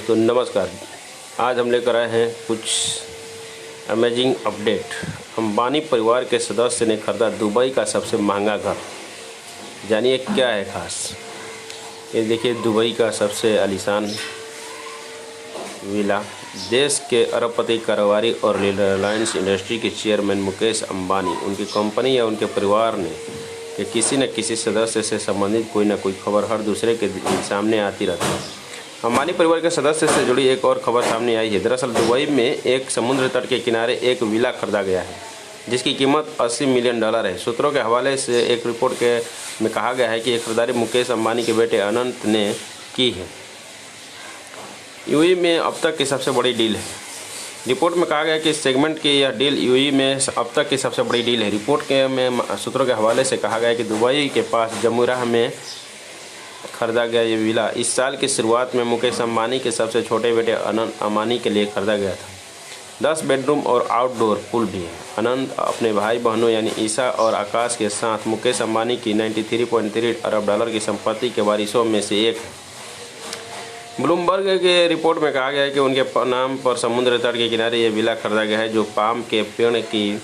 दोस्तों नमस्कार। आज हम लेकर आए हैं कुछ अमेजिंग अपडेट। अंबानी परिवार के सदस्य ने खरीदा दुबई का सबसे महंगा घर। जानिए क्या है खास। ये देखिए दुबई का सबसे आलीशान विला। देश के अरबपति कारोबारी और रिलायंस इंडस्ट्री के चेयरमैन मुकेश अंबानी, उनकी कंपनी या उनके परिवार ने कि किसी न किसी सदस्य से संबंधित कोई न कोई खबर हर दूसरे के सामने आती रहती है। अंबानी परिवार के सदस्य से जुड़ी एक और खबर सामने आई है। दरअसल दुबई में एक समुद्र तट के किनारे एक विला खरीदा गया है जिसकी कीमत $80 मिलियन है। सूत्रों के हवाले से एक रिपोर्ट में कहा गया है कि यह खरीदारी मुकेश अंबानी के बेटे अनंत ने की है। यूएई में अब तक की सबसे बड़ी डील है। रिपोर्ट में कहा गया कि इस सेगमेंट की यह डील यूएई में अब तक की सबसे बड़ी डील है। रिपोर्ट के में सूत्रों के हवाले से कहा गया कि दुबई के पास जमुराह में खरीदा गया ये विला इस साल की शुरुआत में मुकेश अंबानी के सबसे छोटे बेटे अनंत अंबानी के लिए खरीदा गया था। 10 बेडरूम और आउटडोर पूल भी है। अनंत अपने भाई बहनों यानी ईशा और आकाश के साथ मुकेश अंबानी की $93.3 अरब की संपत्ति के वारिसों में से एक है। ब्लूमबर्ग के रिपोर्ट में कहा गया है कि उनके नाम पर समुद्र तट के किनारे ये विला खरीदा गया है जो पाम के पेड़ की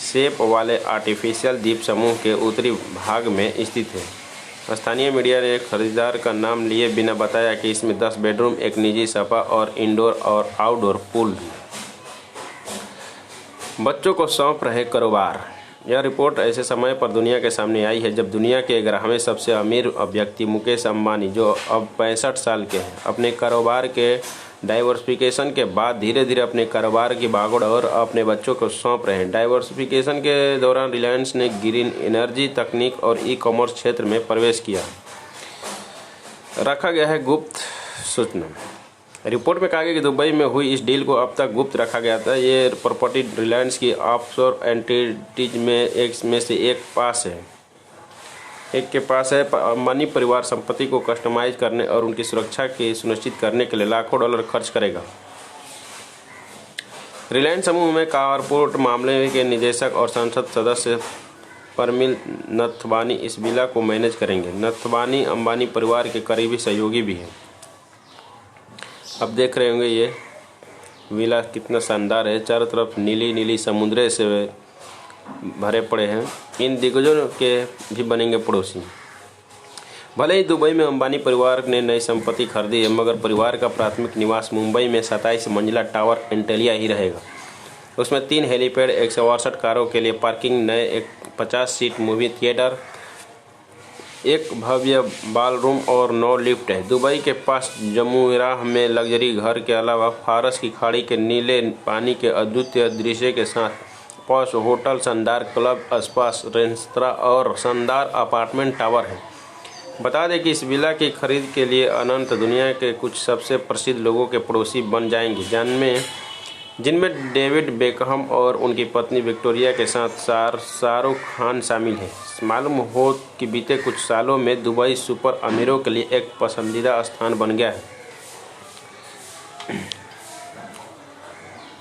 शेप वाले आर्टिफिशियल द्वीप समूह के उत्तरी भाग में स्थित है। स्थानीय मीडिया ने खरीदार का नाम लिए बिना बताया कि इसमें 10 बेडरूम, एक निजी स्पा और इंडोर और आउटडोर पूल भी। बच्चों को सौंप रहे कारोबार। यह रिपोर्ट ऐसे समय पर दुनिया के सामने आई है जब दुनिया के 11वें सबसे अमीर व्यक्ति मुकेश अंबानी, जो अब 65 साल के हैं, अपने कारोबार के डाइवर्सिफिकेशन के बाद धीरे धीरे अपने कारोबार की भागदौड़ और अपने बच्चों को सौंप रहे हैं। डाइवर्सिफिकेशन के दौरान रिलायंस ने ग्रीन एनर्जी, तकनीक और ई-कॉमर्स क्षेत्र में प्रवेश किया। रखा गया है गुप्त सूचना। रिपोर्ट में कहा गया कि दुबई में हुई इस डील को अब तक गुप्त रखा गया था। ये प्रॉपर्टी रिलायंस की ऑफशोर एंटिटीज में एक के पास है। अंबानी परिवार संपत्ति को कस्टमाइज करने और उनकी सुरक्षा की सुनिश्चित करने के लिए लाखों डॉलर खर्च करेगा। रिलायंस समूह में कारपोरेट मामले के निदेशक और संसद सदस्य परमिल नथवानी इस विला को मैनेज करेंगे। नथवानी अंबानी परिवार के करीबी सहयोगी भी हैं। अब देख रहे होंगे ये विला कितना शानदार है। चारों तरफ नीली नीली समुद्र से भरे पड़े हैं। इन दिग्गजों के भी बनेंगे पड़ोसी। भले ही दुबई में अंबानी परिवार ने नई संपत्ति खरीदी है, मगर परिवार का प्राथमिक निवास मुंबई में 27 मंजिला टावर एंटेलिया ही रहेगा। उसमें 3 हेलीपैड, 168 कारों के लिए पार्किंग, नए 50 सीट मूवी थिएटर, एक भव्य बालरूम और 9 लिफ्ट है। दुबई के पास जमुराह में लग्जरी घर के अलावा फारस की खाड़ी के नीले पानी के अद्वितीय दृश्य के साथ पॉश होटल, शानदार क्लब, स्पा, रेस्तरां और शानदार अपार्टमेंट टावर है। बता दें कि इस विला की खरीद के लिए अनंत दुनिया के कुछ सबसे प्रसिद्ध लोगों के पड़ोसी बन जाएंगे, जिनमें डेविड बेकहम और उनकी पत्नी विक्टोरिया के साथ शाहरुख खान शामिल हैं। मालूम हो कि बीते कुछ सालों में दुबई सुपर अमीरों के लिए एक पसंदीदा स्थान बन गया है।